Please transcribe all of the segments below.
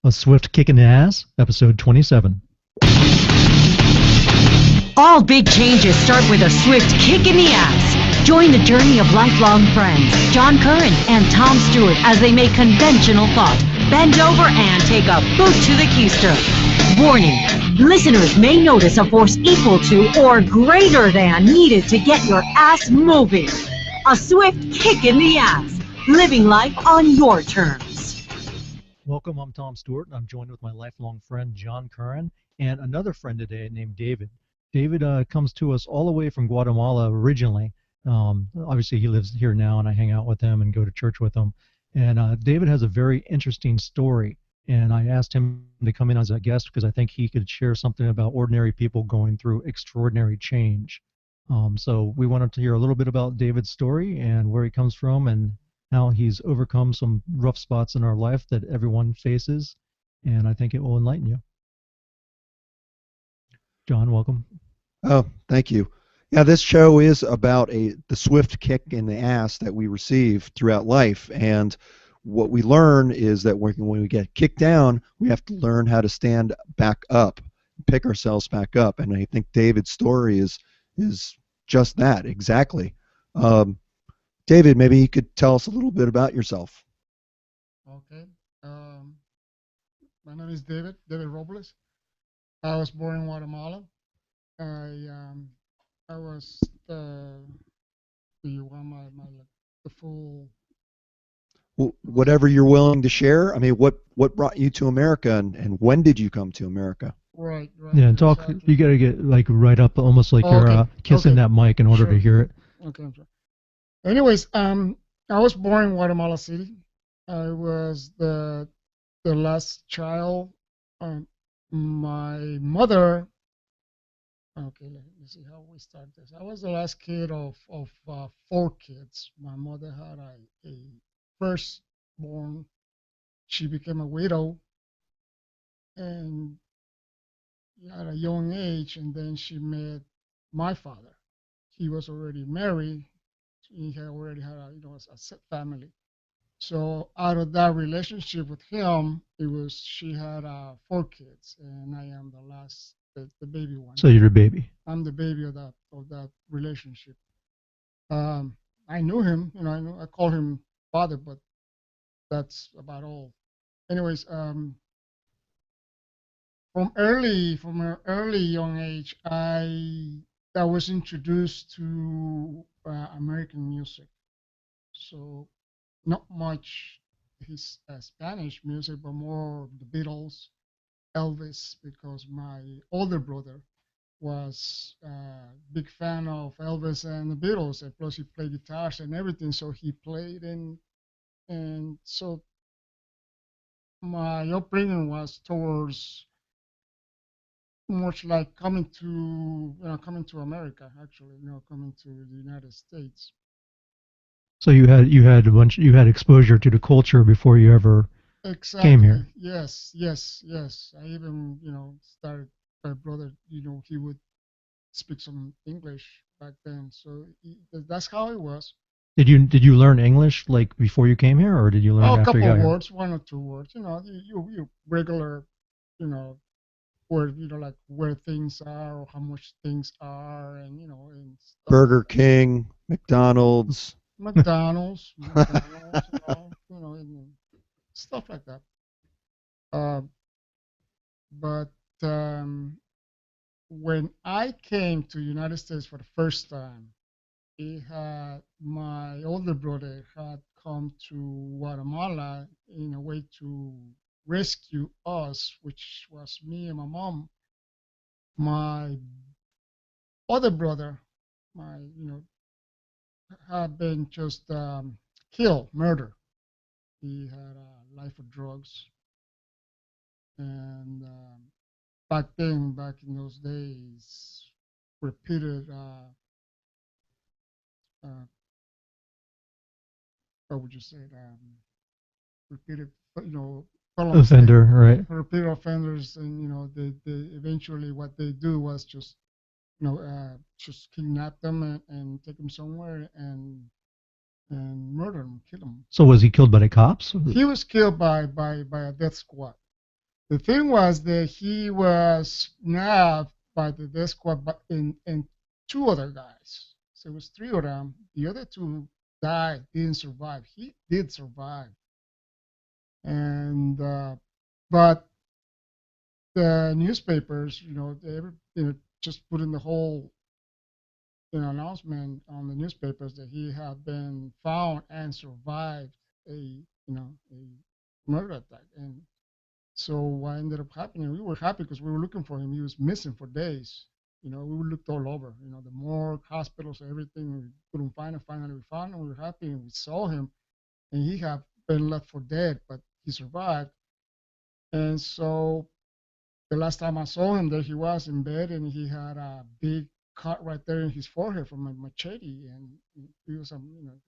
A Swift Kick in the Ass, episode 27. All big changes start with a swift kick in the ass. Join the journey of lifelong friends, John Curren and Tom Stewart, as they make conventional thought bend over and take a boot to the keister. Warning, listeners may notice a force equal to or greater than needed to get your ass moving. A swift kick in the ass. Living life on your terms. Welcome, I'm Tom Stewart, and I'm joined with my lifelong friend, John Curren, and another friend today named David. David comes to us all the way from Guatemala originally. Obviously, he lives here now, and I hang out with him and go to church with him. And David has a very interesting story, and I asked him to come in as a guest because I think he could share something about ordinary people going through extraordinary change. So we wanted to hear a little bit about David's story and where he comes from and how he's overcome some rough spots in our life that everyone faces, and I think it will enlighten you. John, welcome. Oh, thank you. Yeah, this show is about the swift kick in the ass that we receive throughout life, and what we learn is that when we get kicked down, we have to learn how to stand back up, pick ourselves back up, and I think David's story is just that, exactly. David, maybe you could tell us a little bit about yourself. Okay. My name is David Robles. I was born in Guatemala. I was do you want the full? Well, whatever you're willing to share. I mean, what brought you to America, and when did you come to America? Right. Yeah, and talk. Exactly. You got to get like right up, almost like you're kissing that mic in order to hear it. Okay. I'm sorry. Anyways, I was born in Guatemala City. I was the last child. My mother. Okay, let me see how we start this. I was the last kid of 4 kids. My mother had a firstborn. She became a widow, and at a young age, and then she met my father. He was already married. He had already had a set family. So out of that relationship with him, she had 4 kids, and I am the last, the baby one. So you're a baby. I'm the baby of that relationship. I knew him, I call him father, but that's about all. Anyways, from an early young age, I was introduced to American music. So not much his Spanish music, but more the Beatles, Elvis, because my older brother was a big fan of Elvis and the Beatles, and plus he played guitars and everything, so he played, and so my upbringing was towards much like coming to America, actually, coming to the United States. So you had exposure to the culture before you ever came here. Yes. I even started. My brother, he would speak some English back then, so that's how it was. Did you learn English like before you came here, or did you learn after you got here? A couple of words, 1 or 2 words. You regular, where like where things are or how much things are, and and stuff. Burger King, McDonald's. McDonald's, and stuff like that. But when I came to United States for the first time, my older brother had come to Guatemala in a way to rescue us, which was me and my mom. My other brother, had been just killed, murdered. He had a life of drugs, and back in those days, repeated, what would you say, repeated, offender, right? Repeated offenders, and they eventually what they do was just kidnap them and take them somewhere and murder them, kill them. So was he killed by the cops? He was killed by a death squad. The thing was that he was nabbed by the death squad, but in two other guys. So it was three of them. The other two died, didn't survive. He did survive, and but the newspapers, just put in the whole announcement on the newspapers that he had been found and survived a murder attack. And so what ended up happening, we were happy because we were looking for him. He was missing for days. We looked all over, the morgue, hospitals, everything. We couldn't find him. Finally, we found him. We were happy and we saw him. And he had been left for dead, but he survived. And so the last time I saw him, there he was in bed, and he had a big cut right there in his forehead from a machete, and he was,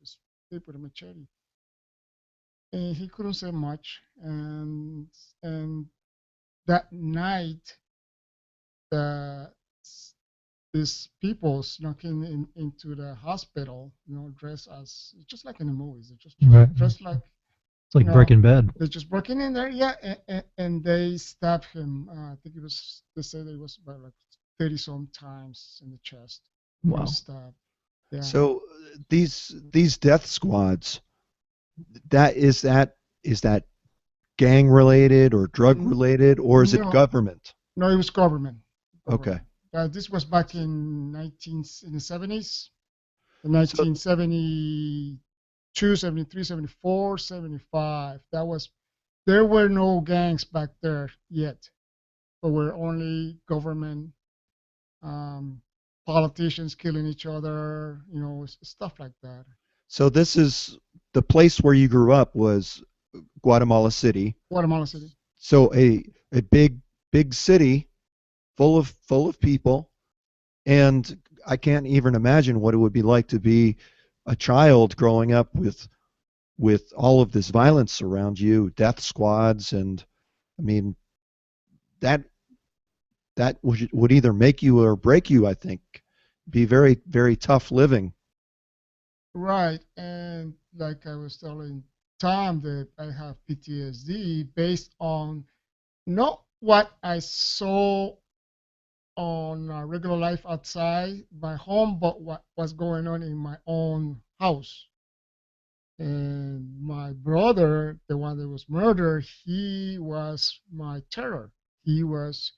just hit with a machete. And he couldn't say much. And that night, the these people snuck into the hospital, dressed as just like in the movies. They just Right. dressed like It's like Breaking Bad. they just broke in there, yeah, and they stabbed him. I think they said it was about like 30 some times in the chest. He Wow. was stabbed. Yeah. So these death squads, that gang related or drug related, or is it No, government? no, it was government. Okay. This was back in the 70s, in So 1972, 73, 74, 75. There were no gangs back there yet. But were only government, um, politicians killing each other, stuff like that. so this is the place where you grew up was Guatemala City. Guatemala City. So a big city full of people, and I can't even imagine what it would be like to be a child growing up with all of this violence around you, death squads, and I mean that that would either make you or break you, I think. Be very, very tough living. Right. And like I was telling Tom, that I have PTSD based on not what I saw on regular life outside my home, but what was going on in my own house. And my brother, the one that was murdered, he was my terror. He was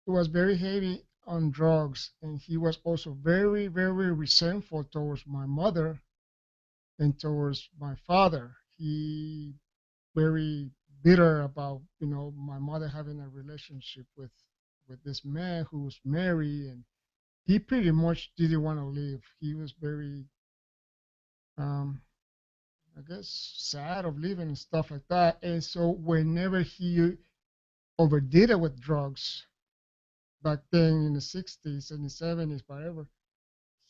very heavy on drugs, and he was also very, very resentful towards my mother and towards my father. He very bitter about my mother having a relationship with this man who was married, and he pretty much didn't want to leave. He was very, um, I guess, sad of leaving and stuff like that. And so whenever he overdid it with drugs back then in the 60s and the 70s, whatever,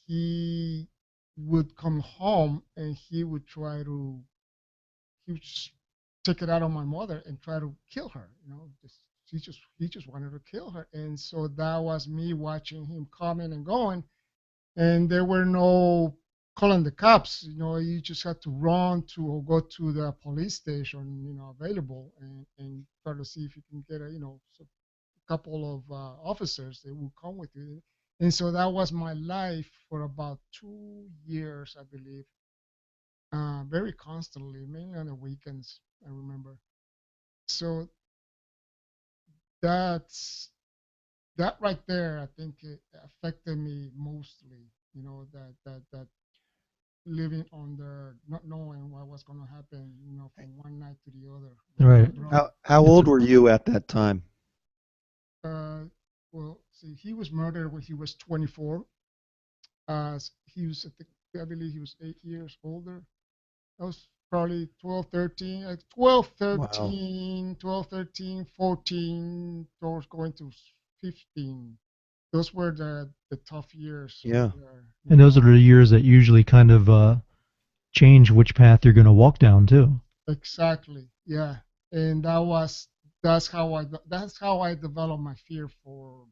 he would come home and he would just take it out on my mother and try to kill her. He just wanted to kill her. And so that was me watching him coming and going, and there were no calling the cops. You just had to run to or go to the police station, available, and try to see if you can get a couple of officers that will come with you. And so that was my life for about 2 years, I believe, very constantly, mainly on the weekends, I remember. So that's that right there, I think it affected me mostly. That living under, not knowing what was going to happen, from one night to the other. Right. How old were you at that time? Uh, well, see, he was murdered when he was 24. He was, I believe he was 8 years older. I was probably 12, 13, like 12, Wow. 13, 12, 13, 14, towards going to 15. Those were the tough years right Yeah. there. And those are the years that usually kind of change which path you're going to walk down too. Exactly. Yeah. And that's how I developed my fear for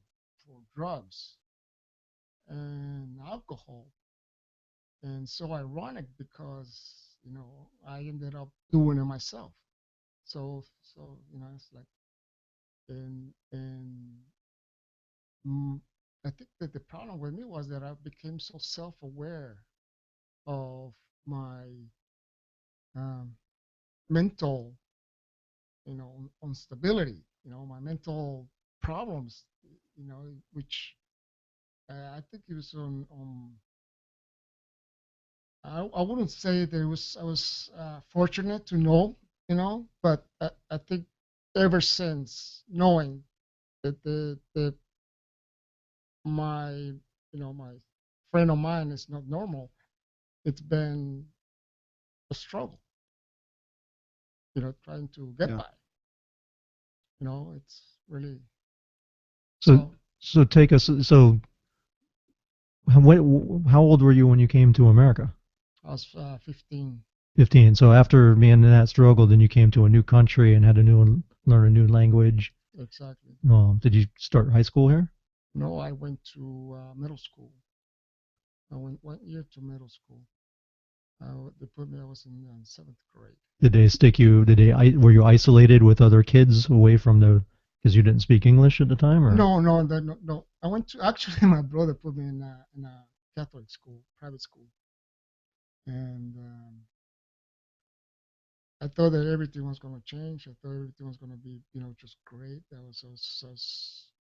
drugs and alcohol. And so ironic because I ended up doing it myself. So it's like And mm, I think that the problem with me was that I became so self-aware of my um, mental, instability, my mental problems, which I think it was I wouldn't say that I was fortunate to know, but I think ever since knowing that my, my frame of mind is not normal, it's been a struggle, trying to get Yeah. by. It's really So so. so take us. So how old were you when you came to America? I was 15. 15. So after being in that struggle, then you came to a new country and had to learn a new language. Exactly. Did you start high school here? No, I went to middle school. I went 1 year to middle school. They put me. I was in seventh grade. Did they stick you? Were you isolated with other kids away from the because you didn't speak English at the time, or No, no, no. I went to actually my brother put me in a Catholic school, private school, and I thought that everything was going to change. I thought everything was going to be, just great. I was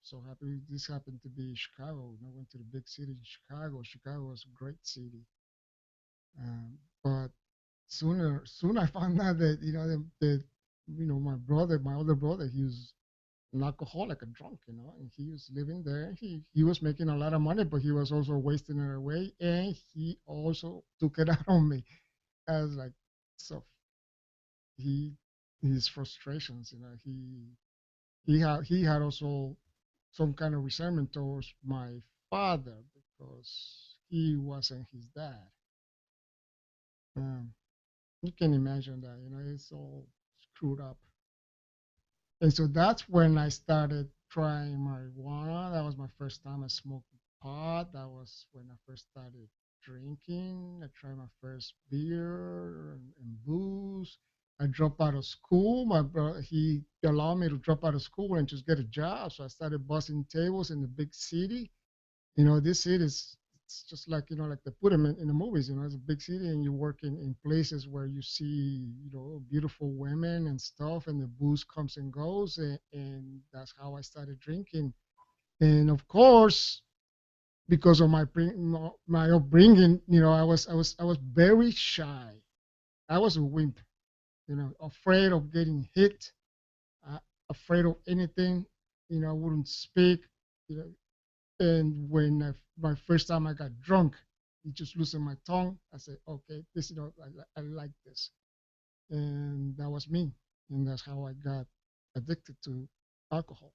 so happy. This happened to be Chicago. I went to the big city in Chicago. Chicago was a great city, but soon I found out that my brother, my older brother, he was an alcoholic, a drunk, and he was living there. He was making a lot of money, but he was also wasting it away, and he also took it out on me. I was like, so he his frustrations, he had also some kind of resentment towards my father because he wasn't his dad. Um, you can imagine that, it's all screwed up. And so that's when I started trying marijuana. That was my first time I smoked pot. That was when I first started drinking. I tried my first beer and booze. I dropped out of school. My brother, he allowed me to drop out of school and just get a job. So I started bussing tables in the big city. This city is it's just like like they put them in the movies. It's a big city, and you work in places where you see beautiful women and stuff, and the booze comes and goes, and that's how I started drinking. And of course, because of my upbringing, I was very shy. I was a wimp, afraid of getting hit, uh, afraid of anything. I wouldn't speak. You know, And when my first time I got drunk, it just loosened my tongue. I said, okay, this, I like this. And that was me. And that's how I got addicted to alcohol.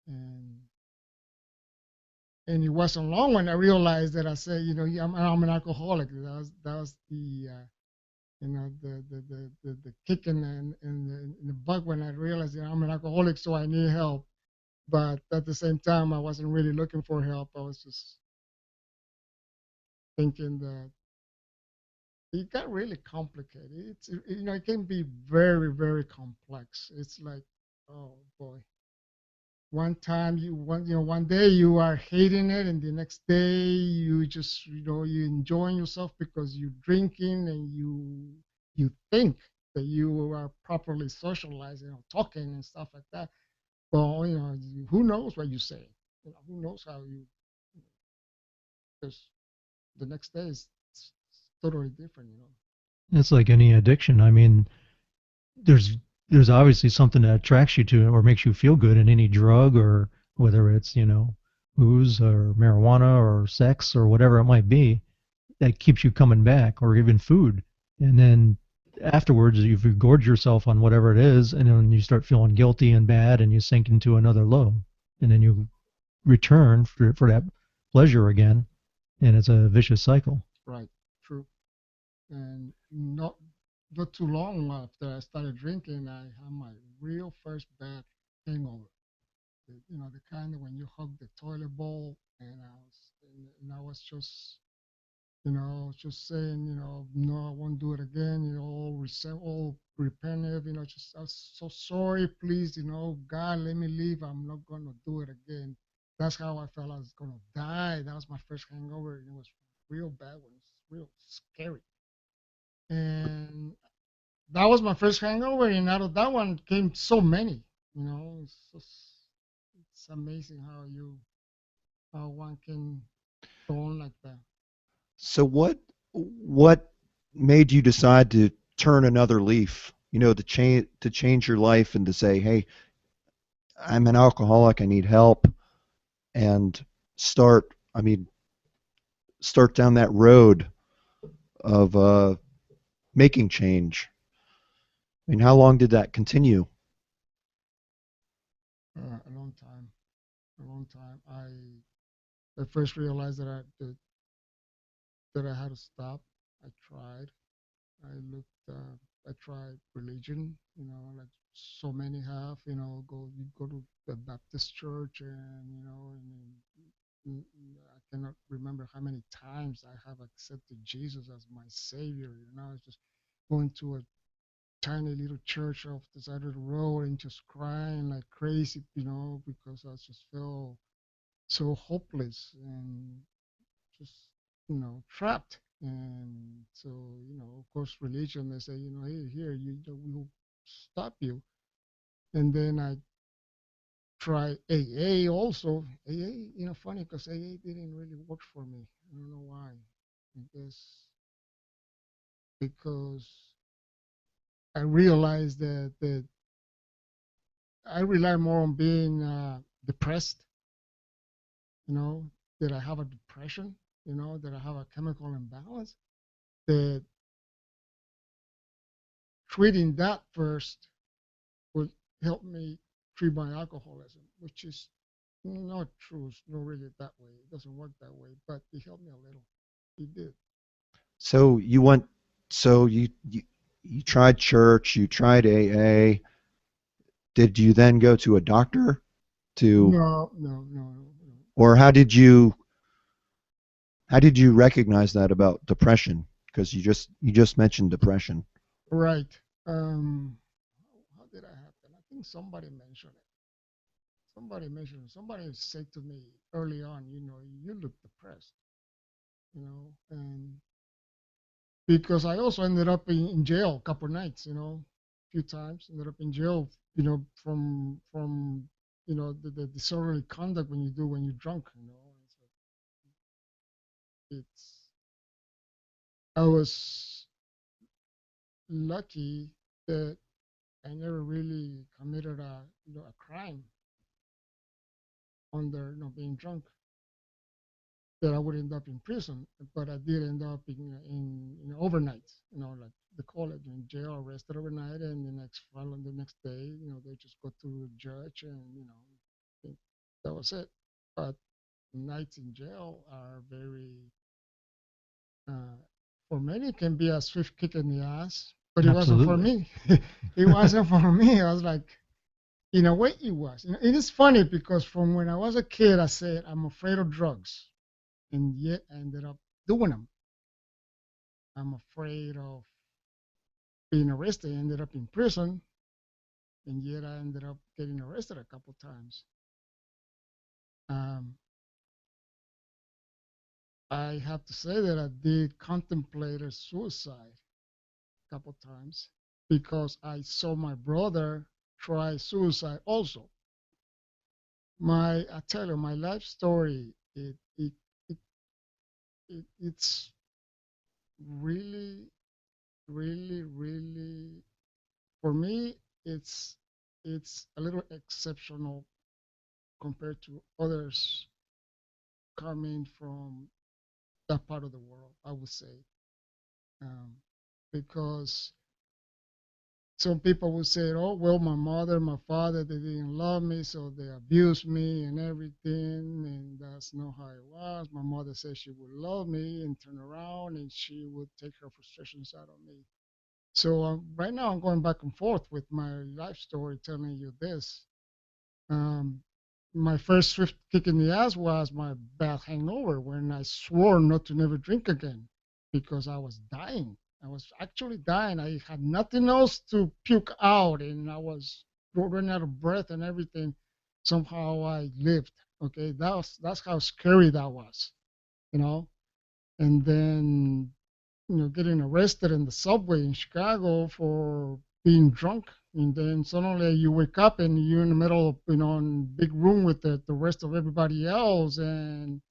And and it wasn't long when I realized that I said, yeah, I'm an alcoholic. That was the the kick in the butt when I realized that I'm an alcoholic, so I need help. But at the same time, I wasn't really looking for help. I was just thinking that it got really complicated. It can be very, very complex. It's like, oh boy. One day you are hating it, and the next day you just, you enjoying yourself because you're drinking, and you think that you are properly socializing or talking and stuff like that. Well, who knows what you say? Who knows how you? Because the next day is totally different. it's like any addiction? I mean, there's there's obviously something that attracts you to it or makes you feel good in any drug, or whether it's booze or marijuana or sex or whatever it might be, that keeps you coming back, or even food. And then afterwards you've gorged yourself on whatever it is, and then you start feeling guilty and bad, and you sink into another low, and then you return for that pleasure again, and it's a vicious cycle. Right. True. And not too long after I started drinking, I had my real first bad hangover. The kind of when you hug the toilet bowl, and I was just just saying, no, I won't do it again, all repentive, just I'm so sorry, please, God, let me leave. I'm not gonna do it again. That's how I felt I was gonna die. That was my first hangover, and it was real bad one. It's real scary. And that was my first hangover, and out of that one came so many. It's amazing how one can go on like that. So what made you decide to turn another leaf? To change your life and to say, "Hey, I'm an alcoholic. I need help," and start. I mean, start down that road of making change. I mean, how long did that continue? A long time, a long time. I first realized that I had to stop. I tried. I tried religion, like so many have, you go to the Baptist church, and, I cannot remember how many times I have accepted Jesus as my savior. It's just going to a tiny little church off the side of the road and just crying like crazy, because I just felt so hopeless and just trapped. And so, of course, religion, they say, hey, here, we'll stop you. And then I tried AA also. AA, funny, because AA didn't really work for me. I don't know why. I guess because I realized that I rely more on being depressed, you know that I have a depression, that I have a chemical imbalance, that treating that first would help me treat my alcoholism, which is not true. It's not really that way. It doesn't work that way, but it helped me a little. It did. So you went. So you tried church. You tried AA. Did you then go to a doctor to, No, no, no, no, no. or how did you recognize that about depression? Because you just mentioned depression. Right. How did that happen? I think somebody mentioned it. Somebody said to me early on, you look depressed, and because I also ended up in jail a couple of nights, a few times. Ended up in jail, from the disorderly conduct when you're drunk. It's I was lucky that I never really committed a crime under being drunk, that I would end up in prison, but I did end up in overnights, like they call it, in jail, arrested overnight, and the next day, they just go to the judge, and I think that was it. But nights in jail are very, uh, for many, can be a swift kick in the ass, but it wasn't for Absolutely. me. It wasn't for me. I was like, in a way, it was. It is funny because from when I was a kid, I said I'm afraid of drugs, and yet I ended up doing them. I'm afraid of being arrested. I ended up in prison, and yet I ended up getting arrested a couple times. Um, I have to say that I did contemplate a suicide a couple times because I saw my brother try suicide also. I tell you, my life story, it, it's really, really, really, for me, it's a little exceptional compared to others coming from that part of the world, I would say. Um, because some people would say, oh, well, my mother, my father, they didn't love me, so they abused me and everything. And that's not how it was. My mother said she would love me and turn around and she would take her frustrations out on me. So right now, I'm going back and forth with my life story, telling you this. Um, my first swift kick in the ass was my bad hangover when I swore not to never drink again. because I was dying. I was actually dying. I had nothing else to puke out, and I was running out of breath and everything. Somehow I lived. Okay, that's how scary that was, you know. And then getting arrested in the subway in Chicago for being drunk. And then suddenly you wake up and you're in the middle of, in a big room with the rest of everybody else, and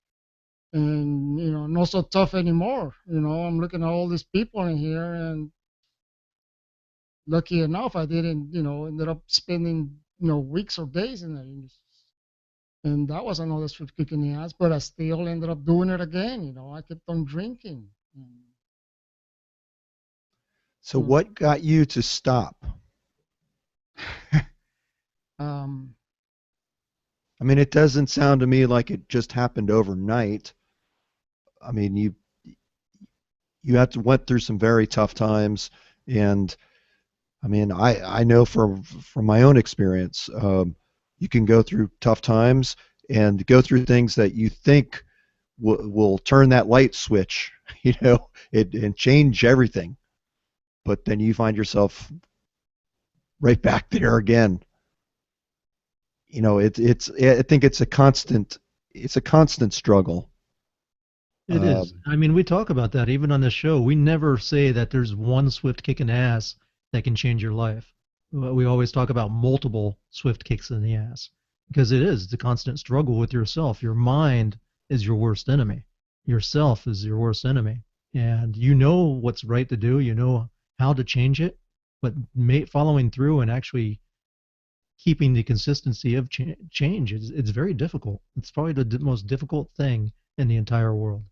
not so tough anymore. I'm looking at all these people in here, and lucky enough I didn't, ended up spending, weeks or days in there. And that was another swift kick in the ass, but I still ended up doing it again. I kept on drinking. So what got you to stop? um, I mean, it doesn't sound to me like it just happened overnight. I mean, you had to went through some very tough times, and I mean, I know from my own experience, you can go through tough times and go through things that you think will turn that light switch, and change everything. But then you find yourself right back there again. It's I think it's a constant struggle. It Uh, is. I mean, we talk about that even on this show. We never say that there's one swift kick in the ass that can change your life. We always talk about multiple swift kicks in the ass because it is the constant struggle with yourself. Your mind is your worst enemy. Yourself is your worst enemy. And you know what's right to do, you know how to change it, but following through and actually keeping the consistency of change is it's very difficult. It's probably the most difficult thing in the entire world.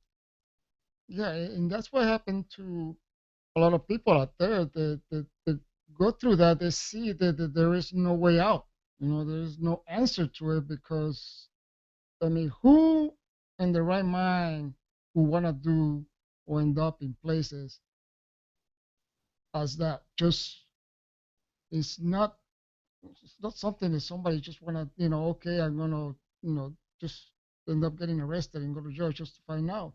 yeah, and that's what happened to a lot of people out there that go through that. They see that there is no way out. There is no answer to it because, I mean, who in the right mind who want to do or end up in places as that? Just it's not it's not something that somebody just want to, okay, I'm gonna, just end up getting arrested and go to jail just to find out,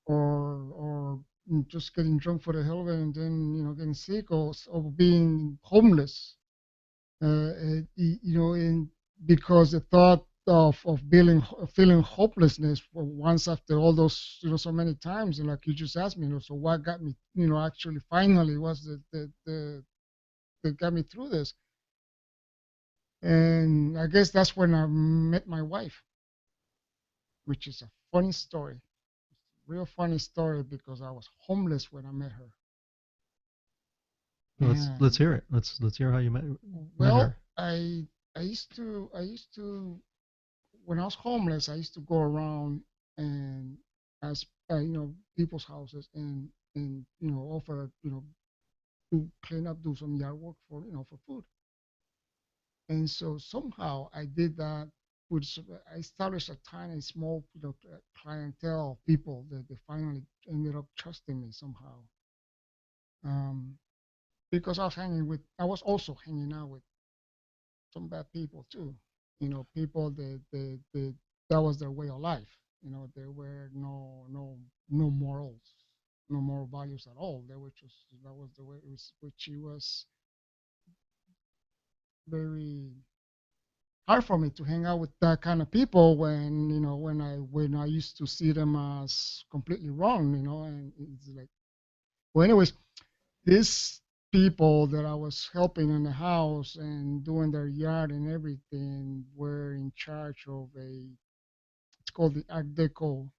or just getting drunk for the hell of it and then getting sick, or being homeless. And because the thought of feeling hopelessness for once after all those so many times, and like you just asked me, so what got me, actually finally was the that got me through this. And I guess that's when I met my wife, which is a funny story, real funny story, because I was homeless when I met her. Let's And hear it. Let's hear how you met well, her. I used to when I was homeless, I used to go around and ask people's houses, and offer, to clean up, do some yard work for for food. And so somehow I did that. I established a tiny, small, clientele of people that they finally ended up trusting me somehow. Um, because I was also hanging out with some bad people too. People that was their way of life. There were no morals, no moral values at all. They were just that was the way it was, which it was very hard for me to hang out with that kind of people when when I used to see them as completely wrong. And it's like, well, anyways, these people that I was helping in the house and doing their yard and everything were in charge of it's called the Art Deco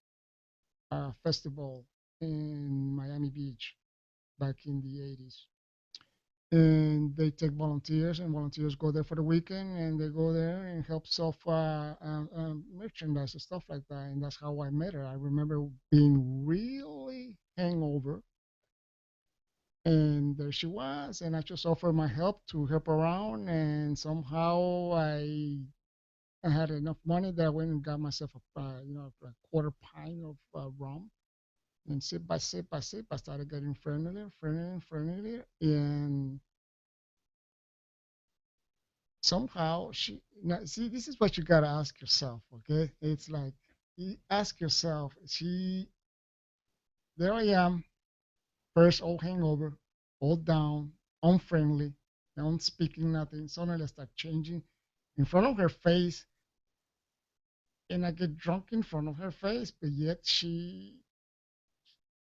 festival in Miami Beach back in the 80s. And they take volunteers, and volunteers go there for the weekend, and they go there and help sell merchandise and stuff like that. And that's how I met her. I remember being really hangover, and there she was, and I just offered my help to help around, and somehow I had enough money that I went and got myself a quarter pint of rum. And sip by sip by sip, I started getting friendlier, friendlier, friendlier, and somehow now see, this is what you got to ask yourself. Okay, it's like you ask yourself, there I am, first all hangover, all down, unfriendly, not speaking nothing. Suddenly I start changing in front of her face, and I get drunk in front of her face. But yet she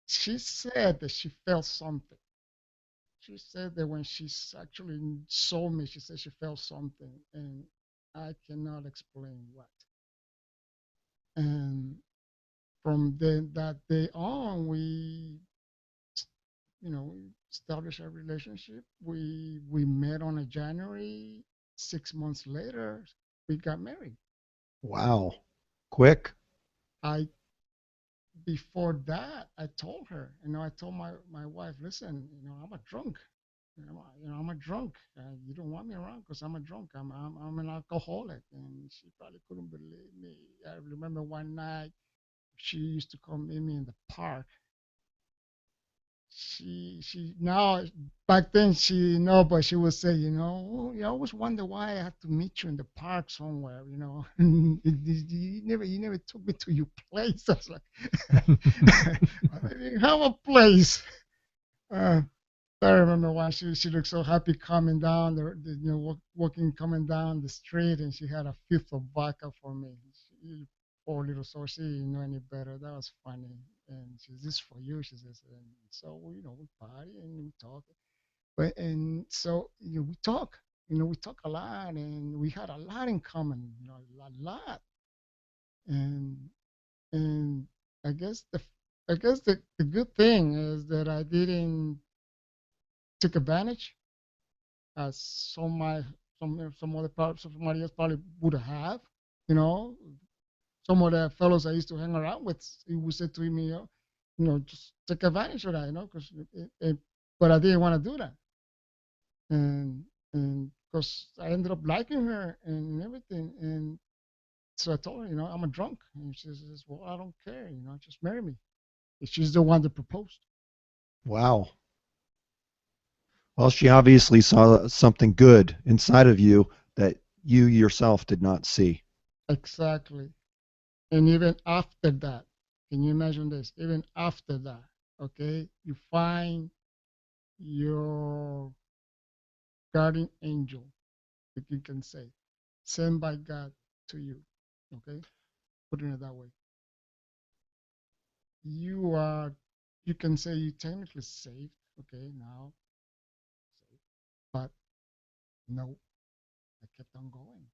said that she felt something. She said that when she actually saw me, she said she felt something, and I cannot explain what. And from then that day on, we established a relationship. We met on a January. 6 months later, we got married. Wow. Quick. I Before that, I told her, I told my wife, listen, I'm a drunk. I'm a drunk. You don't want me around because I'm a drunk. I'm an alcoholic, and she probably couldn't believe me. I remember one night she used to come meet me in the park. She now back then she but she would say, "Oh, you always wonder why I have to meet you in the park somewhere, you never took me to your place." I was like, I didn't have a place. Uh, I remember when she looked so happy coming down walking coming down the street, and she had a fifth of vodka for me. Poor little soul, she didn't know any better. That was funny. And she says, "This is for you," she says. And so we party and we talk. But and so we talk a lot, and we had a lot in common, a lot. And and I guess the good thing is that I didn't took advantage as some other parts of somebody else probably would have. You know, some of the fellows I used to hang around with, he would say to me, just take advantage of that, because but I didn't want to do that, and because I ended up liking her and everything, and so I told her, I'm a drunk, and she says, well, I don't care, just marry me. And she's the one that proposed. Wow. Well, she obviously saw something good inside of you that you yourself did not see. Exactly. And even after that, can you imagine this? Even after that, okay, you find your guardian angel, if you can say, sent by God to you, okay, putting it that way. You are, you can say you technically saved, okay, now, but no, I kept on going.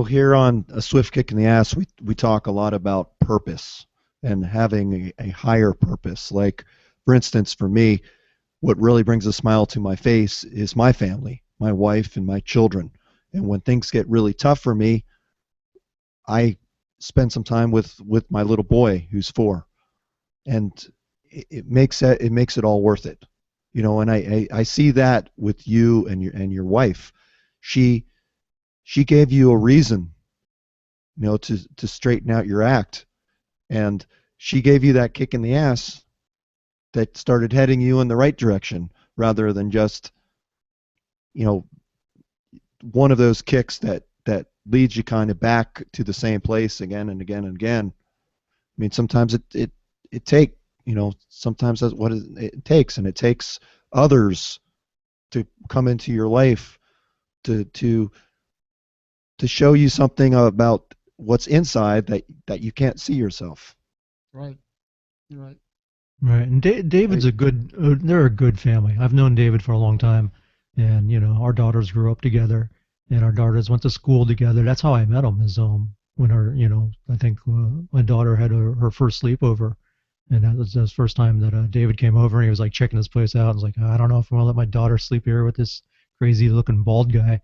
Here on A Swift Kick in the Ass, we talk a lot about purpose and having a higher purpose. Like, for instance, for me, what really brings a smile to my face is my family, my wife, and my children. And when things get really tough for me, I spend some time with my little boy who's 4, and it makes it all worth it. And I see that with you and your wife. She she gave you a reason, to straighten out your act, and she gave you that kick in the ass that started heading you in the right direction rather than just, you know, one of those kicks that leads you kind of back to the same place again and again and again. I mean, sometimes it take, sometimes that's what it takes, and it takes others to come into your life to to to show you something about what's inside that you can't see yourself. Right, right. Right, and David's I, a good. They're a good family. I've known David for a long time, and our daughters grew up together, and our daughters went to school together. That's how I met them. Is when I think my daughter had her first sleepover, and that was the first time that David came over, and he was like checking his place out. I was like, I don't know if I want to let my daughter sleep here with this crazy looking bald guy.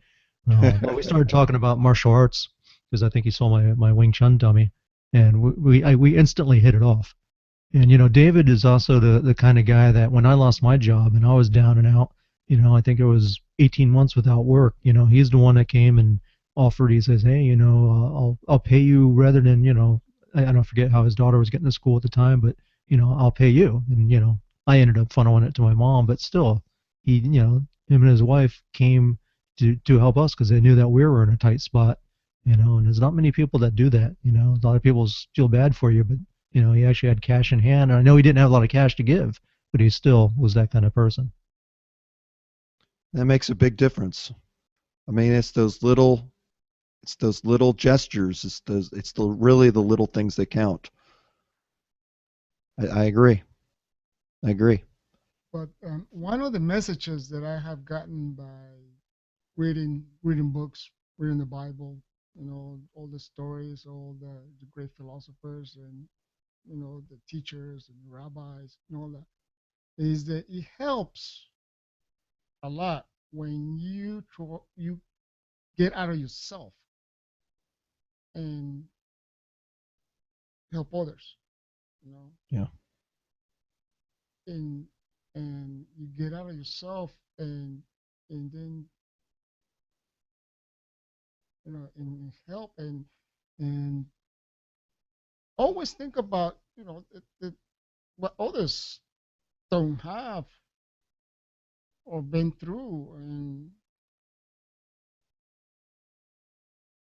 But we started talking about martial arts because I think he saw my Wing Chun dummy, and we instantly hit it off. And David is also the kind of guy that when I lost my job and I was down and out, I think it was 18 months without work. He's the one that came and offered. He says, "Hey, I'll pay you rather than I don't forget how his daughter was getting to school at the time, but I'll pay you." And I ended up funneling it to my mom, but still, him and his wife came to help us because they knew that we were in a tight spot. And there's not many people that do that. A lot of people feel bad for you, but He actually had cash in hand. And I know he didn't have a lot of cash to give, but he still was that kind of person. That makes a big difference. I mean, it's those little gestures. It's the really the little things that count. I agree. I agree. But one of the messages that I have gotten by reading books, reading the Bible, all the stories, all the great philosophers, and the teachers and the rabbis and all that, is that it helps a lot when you get out of yourself and help others, you know, Yeah. and you get out of yourself and then and help and always think about what others don't have or been through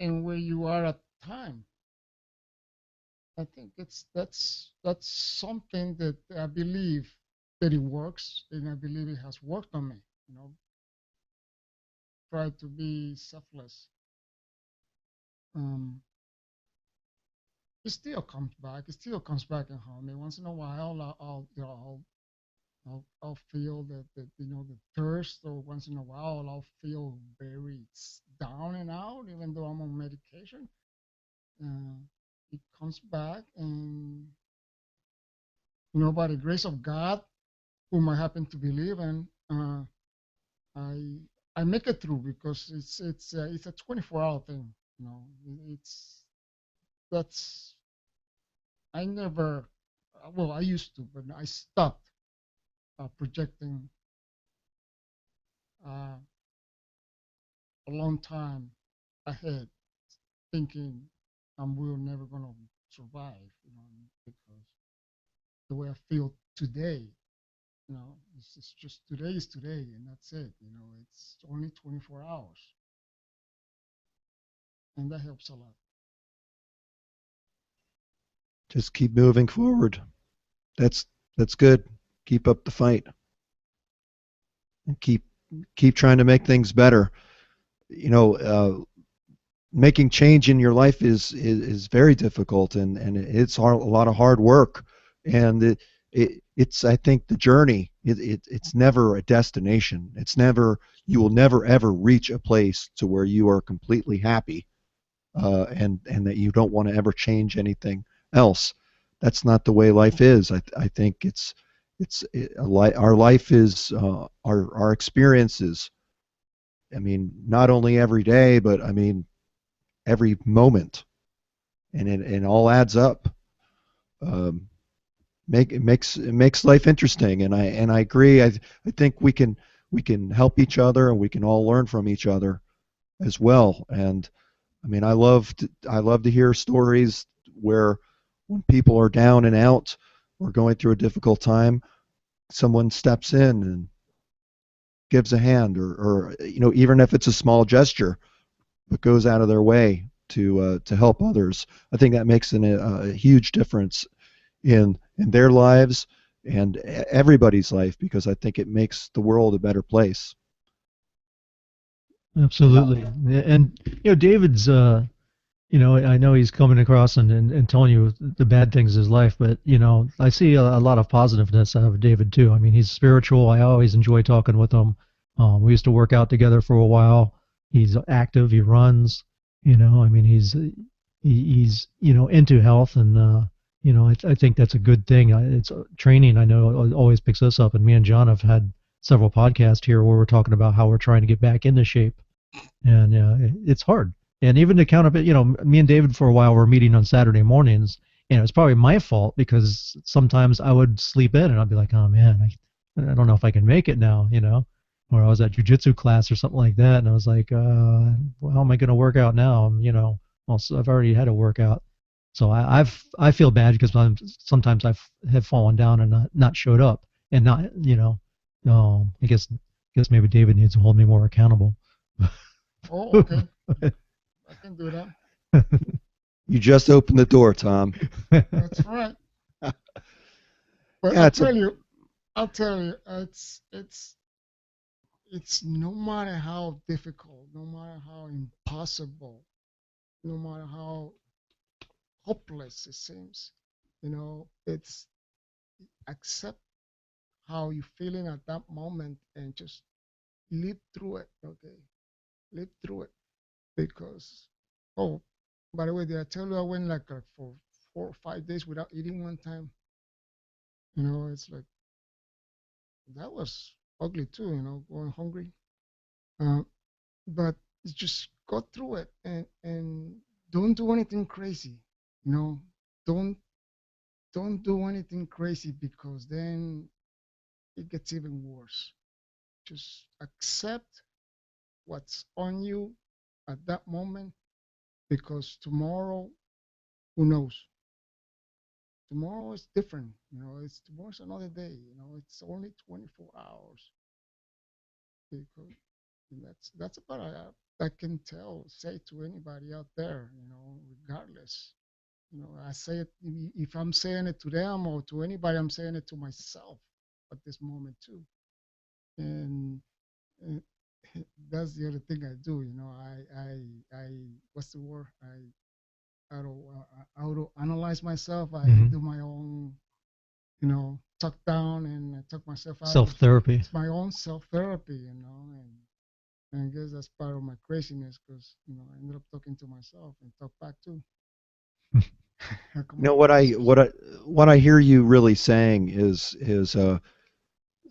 and where you are at the time. I think that's something that I believe that it works, and I believe it has worked on me. Try to be selfless. Um, it still comes back. It still comes back and haunt me. Once in a while, I'll feel the thirst, or once in a while I'll feel very down and out, even though I'm on medication. Uh, it comes back, and by the grace of God, whom I happen to believe in, I I make it through because it's a 24-hour thing. It's that's I never, well, I used to, but I stopped projecting uh, a long time ahead, thinking we're never gonna survive, because the way I feel today, it's just today is today, and that's it. It's only 24 hours, and that helps a lot. Just keep moving forward. That's that's good. Keep up the fight and keep trying to make things better. You know, making change in your life is very difficult, and it's a lot of hard work, and it's I think the journey. It's never a destination. It's never you will never ever reach a place to where you are completely happy, and that you don't want to ever change anything else. That's not the way life is. I think our life is our experiences. I mean, not only every day, but I mean every moment, and it all adds up. Um, it makes life interesting, and I agree. I think we can help each other, and we can all learn from each other as well. And I mean, I love to hear stories where when people are down and out or going through a difficult time, someone steps in and gives a hand, or even if it's a small gesture, but goes out of their way to help others. I think that makes a huge difference in their lives and everybody's life, because I think it makes the world a better place. Absolutely. Yeah, and David's I know he's coming across and telling you the bad things of his life, but I see a lot of positiveness out of David too. I mean, he's spiritual. I always enjoy talking with him. We used to work out together for a while. He's active. He runs. I mean, he's into health, and I think that's a good thing. It's training. I know it always picks us up, and me and John have had several podcasts here where we're talking about how we're trying to get back into shape, and it's hard. And even to count up, me and David for a while were meeting on Saturday mornings, and it was probably my fault because sometimes I would sleep in and I'd be like, oh man, I don't know if I can make it now, or I was at jujitsu class or something like that, and I was like, well, how am I going to work out now? Well, so I've already had a workout, so I feel bad because sometimes have fallen down and not showed up, and not, I guess maybe David needs to hold me more accountable. Oh, okay. I can do that. You just opened the door, Tom. That's right. But Yeah, it's a I'll tell you, it's no matter how difficult, no matter how impossible, no matter how hopeless it seems, it's accept how you're feeling at that moment and just live through it. Okay, live through it because oh, by the way, did I tell you I went like for 4 or 5 days without eating one time? It's like that was ugly too. Going hungry. Uh, but just go through it and don't do anything crazy. You know, don't don't do anything crazy because then it gets even worse. Just accept what's on you at that moment because tomorrow, who knows? Tomorrow is different. It's tomorrow's another day. It's only 24 hours. Because that's about I can say to anybody out there, regardless. I say it if I'm saying it to them or to anybody, I'm saying it to myself at this moment too. And, and that's the other thing I do. I what's the word? I auto analyze myself. I Hmm. do my own, tuck down and I tuck myself out. Self therapy. It's my own self therapy, and I guess that's part of my craziness because I ended up talking to myself and talk back too. How come You I know get answers? what I hear you really saying is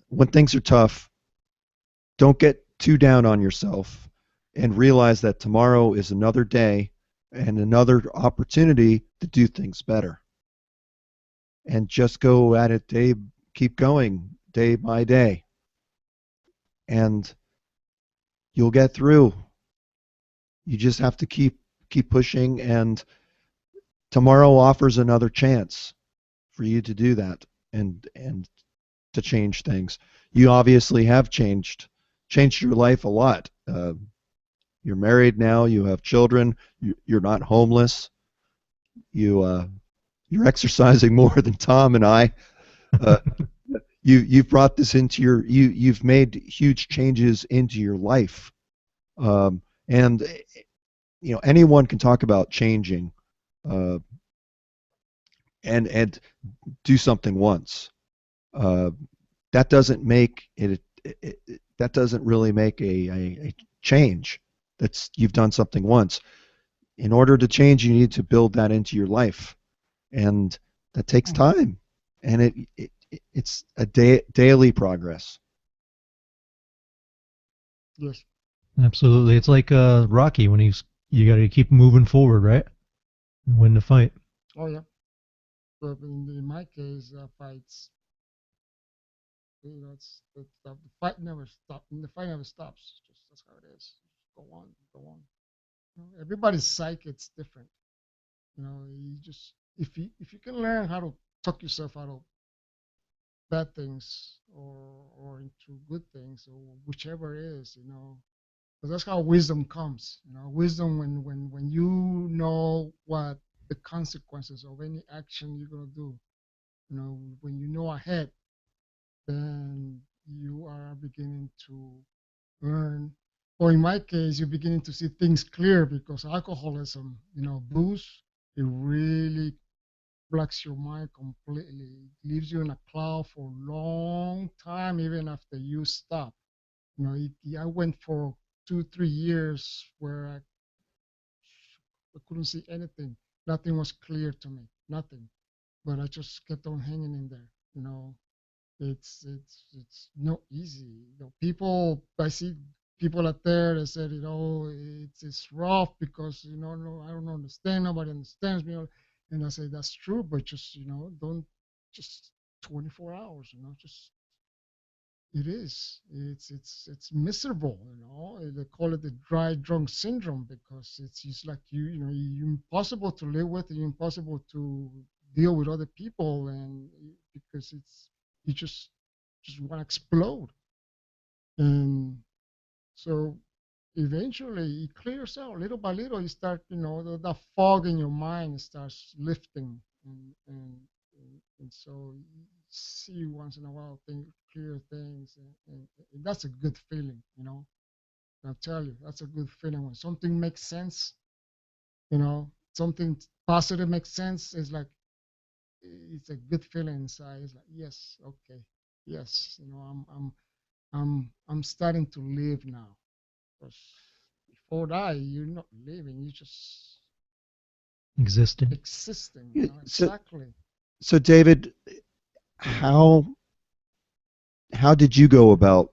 when things are tough, don't get too down on yourself and realize that tomorrow is another day and another opportunity to do things better. And just go at it keep going day by day, and you'll get through. You just have to keep pushing, and tomorrow offers another chance for you to do that and to change things. You obviously have changed your life a lot. You're married now. You have children. You're not homeless. You're exercising more than Tom and I. Uh, you've brought this into you've made huge changes into your life. And anyone can talk about changing, uh, and do something once. Uh, that doesn't make that doesn't really make a change. That's You've done something once. In order to change, you need to build that into your life, and that takes Hmm. time. And it's a daily progress. Yes. Absolutely. It's like Rocky when you got to keep moving forward, right? And win the fight. Oh yeah. But in my case, fights. The fight never stops. The fight never stops. Just that's how it is. Go on, go on. Everybody's psyche it's different. You just if you can learn how to talk yourself out of bad things or into good things or whichever it is, because that's how wisdom comes. Wisdom when you know what the consequences of any action you're gonna do. When you know ahead, then you are beginning to learn. Or in my case, you're beginning to see things clear because alcoholism, booze, it really blocks your mind completely. It leaves you in a cloud for a long time, even after you stop. I went for 2, 3 years where I couldn't see anything. Nothing was clear to me, nothing. But I just kept on hanging in there. It's not easy. People I see people out there that said, it's rough because no, I don't understand. Nobody understands me. And I say that's true, but just don't just 24 hours. Just it is. It's miserable. They call it the dry drunk syndrome because it's just like you're impossible to live with, and impossible to deal with other people, and because you just want to explode. And so eventually it clears out little by little. You start, the fog in your mind starts lifting, and and so you see once in a while clear things, and that's a good feeling, you know. I'll tell you, that's a good feeling when something makes sense, you know, something positive makes sense. It's like it's a good feeling inside. It's like yes, okay, yes, you know, I'm starting to live now. Because before that, you're not living, you're just Existing. existing, you Yeah, know, so exactly. so David, how how did you go about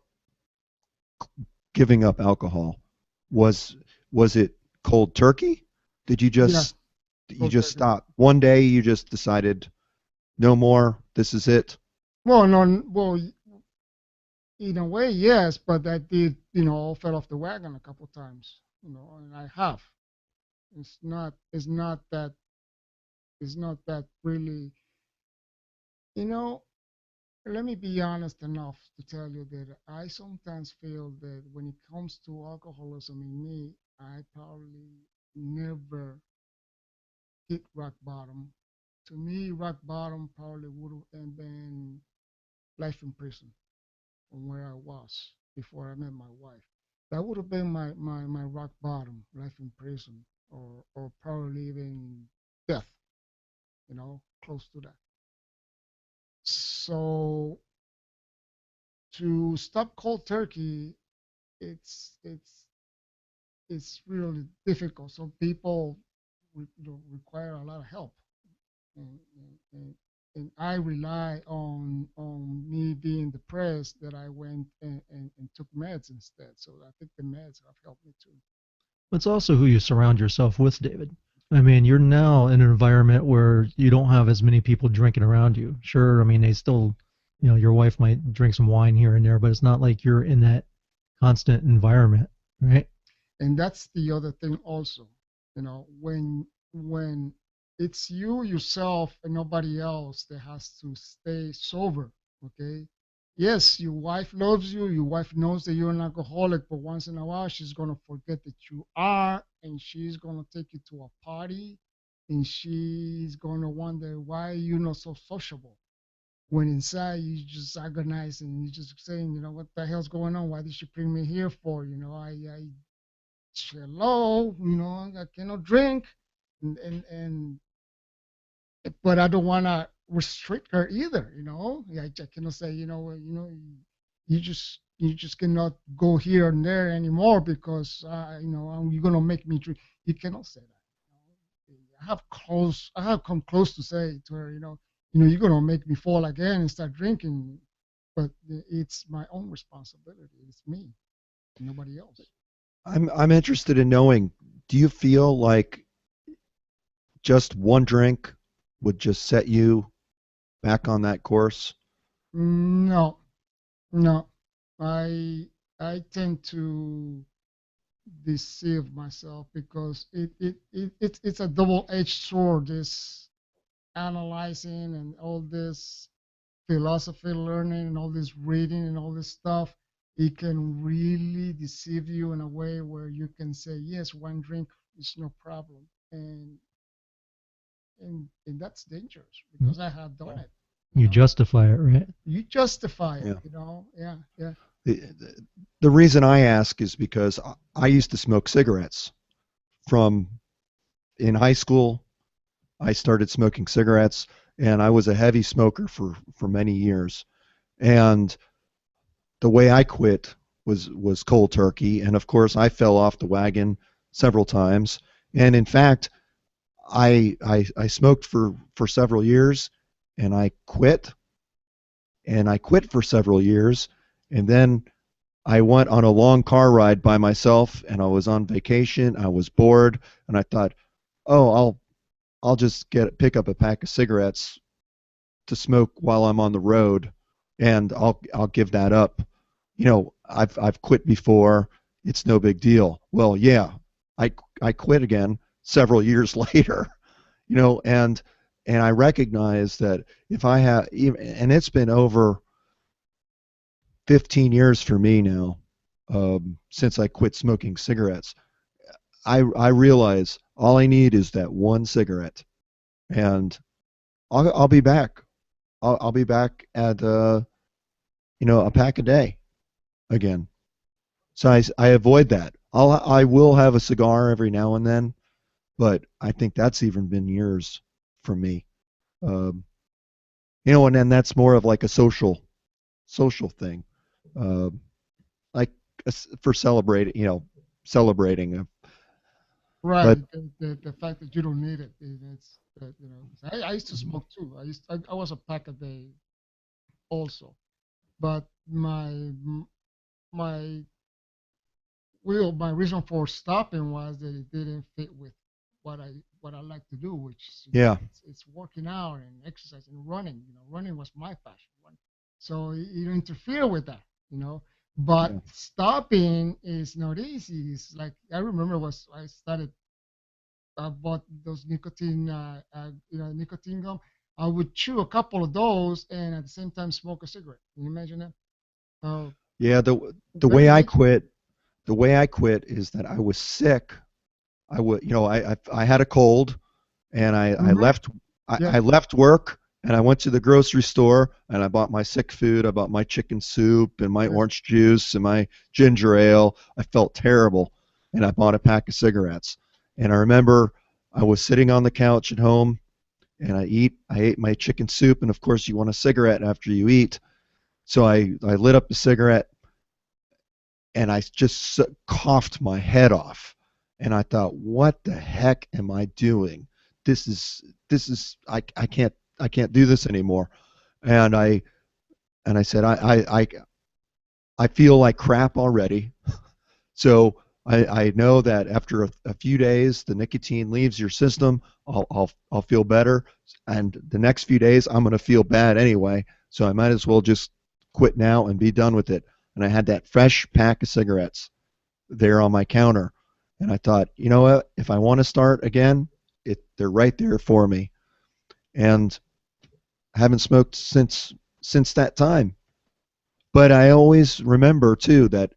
giving up alcohol? Was was it cold turkey? Did Yeah, you cold just turkey. stop one day? You just decided no more. This is it. Well, no, well, in a way, yes, but I did, you know, fell off the wagon a couple times, you know, and I have. It's not that, it's not that really, you know, let me be honest enough to tell you that I sometimes feel that when it comes to alcoholism in me, I probably never hit rock bottom. To me, rock bottom probably would have been life in prison from where I was before I met my wife. That would have been my rock bottom, life in prison, or probably even death, you know, close to that. So to stop cold turkey, it's it's it's really difficult. So people require a lot of help, and, and I rely on me being depressed that I went and took meds instead. So I think the meds have helped me too. It's also who you surround yourself with, David. I mean, you're now in an environment where you don't have as many people drinking around you. Sure, I mean, they still, your wife might drink some wine here and there, but it's not like you're in that constant environment, right? And that's the other thing also, you know, when it's you yourself and nobody else that has to stay sober. Okay, yes, your wife loves you, your wife knows that you're an alcoholic, but once in a while she's going to forget that you are, and she's going to take you to a party, and she's going to wonder why you're not so sociable, when inside you just agonizing, and you just saying, you know, what the hell's going on, why did she bring me here for, you know, I hello, you know, I cannot drink, and but I don't want to restrict her either, you know. I cannot say, you just cannot go here and there anymore because you're gonna make me drink. You cannot say that. I have come close to say to her, you're gonna make me fall again and start drinking, but it's my own responsibility. It's me, nobody else. I'm interested in knowing, do you feel like just one drink would just set you back on that course? No, no, I I tend to deceive myself because it's a double-edged sword. This analyzing and all this philosophy learning and all this reading and all this stuff, it can really deceive you in a way where you can say yes, one drink is no problem, and that's dangerous because I have done it. You You know, justify it, right? you justify it. Yeah. Yeah, yeah. The reason I ask is because I used to smoke cigarettes from in high school. I started smoking cigarettes, and I was a heavy smoker for many years. And the way I quit was cold turkey, and of course I fell off the wagon several times. And in fact, I smoked for several years, and I quit for several years, and then I went on a long car ride by myself, and I was on vacation. I was bored, and I thought, oh, I'll just pick up a pack of cigarettes to smoke while I'm on the road, and I'll give that up. I've quit before. It's no big deal. Well, yeah, I quit again several years later. And I recognize that if I have, and it's been over 15 years for me now, since I quit smoking cigarettes. I realize all I need is that one cigarette, and I'll be back. I'll be back at a pack a day again. So I avoid that. I will have a cigar every now and then, but I think that's even been years for me. Um, and then that's more of like a social thing, um, like for celebrating. Right. But The fact that you don't need it, it's I used to smoke too. I was a pack a day also, but my my reason for stopping was that it didn't fit with what I like to do, which yeah, it's working out and exercise and running. Running was my passion. So you interfere with that, But yeah, stopping is not easy. It's like I remember was I started. I bought those nicotine gum. I would chew a couple of those and at the same time smoke a cigarette. Can you imagine that? Uh, yeah. The Very way I dangerous. quit, the way I quit is that I was sick. I had a cold, and I Hmm. left Yeah. I left work and I went to the grocery store and I bought my sick food. I bought my chicken soup and my Yes. orange juice and my ginger ale. I felt terrible, and I bought a pack of cigarettes. And I remember I was sitting on the couch at home and I ate my chicken soup, and of course you want a cigarette after you eat. So I lit up the cigarette and I just coughed my head off. And I thought, what the heck am I doing? I can't do this anymore. And I said, I feel like crap already. So I know that after a few days, the nicotine leaves your system. I'll feel better, and the next few days I'm going to feel bad anyway. So I might as well just quit now and be done with it. And I had that fresh pack of cigarettes there on my counter, and I thought, you know what? If I want to start again, they're right there for me. And I haven't smoked since that time. But I always remember too that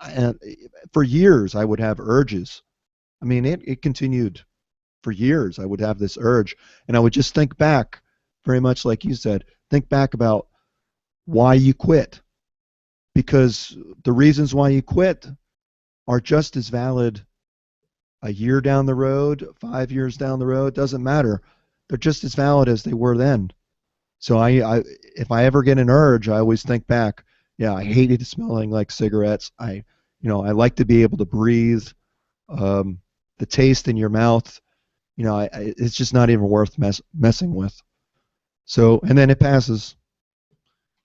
and for years I would have urges. I mean, it continued for years. I would have this urge, and I would just think back, very much like you said, think back about why you quit, because the reasons why you quit are just as valid a year down the road, 5 years down the road, doesn't matter. They're just as valid as they were then. So if I ever get an urge, I always think back. Yeah, I hated smelling like cigarettes. I like to be able to breathe. Um, the taste in your mouth, it's just not even worth messing with. So, and then it passes.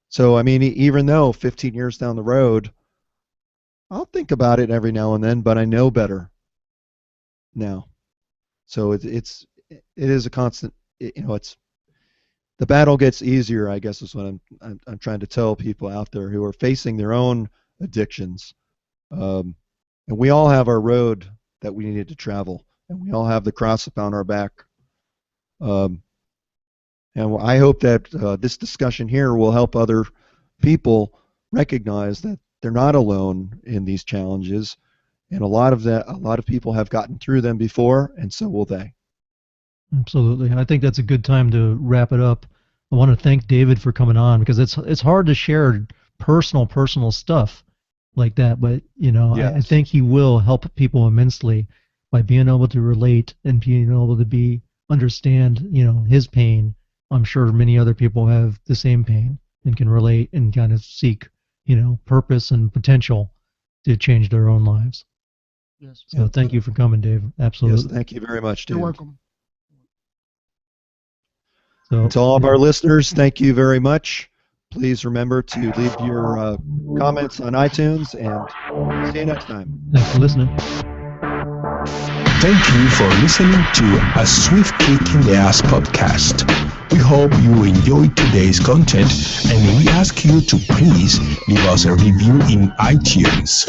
So, I mean, even though 15 years down the road, I'll think about it every now and then, but I know better now. So it is a constant. It's the battle gets easier, I guess, is what I'm trying to tell people out there who are facing their own addictions. Um, and we all have our road that we need to travel, and we all have the cross upon our back. Um, and I hope that this discussion here will help other people recognize that they're not alone in these challenges, and a lot of people have gotten through them before, and so will they. Absolutely. And I think that's a good time to wrap it up. I want to thank David for coming on because it's hard to share personal stuff like that, but I Yes. think he will help people immensely by being able to relate and being able to understand, his pain. I'm sure many other people have the same pain and can relate and kind of seek, purpose and potential to change their own lives. Yes. So thank you for coming, Dave. Yes. Absolutely. Thank you very much, You're David. welcome. And So to all of our listeners, thank you very much. Please remember to leave your comments on iTunes, and see you next time. thanks for listening. Thank you for listening to A Swift Kick in the Ass podcast. We hope you enjoyed today's content, and we ask you to please leave us a review in iTunes.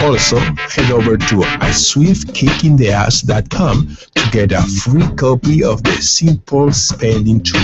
Also, head over to aswiftkickintheass.com to get a free copy of the Simple Spelling Tool.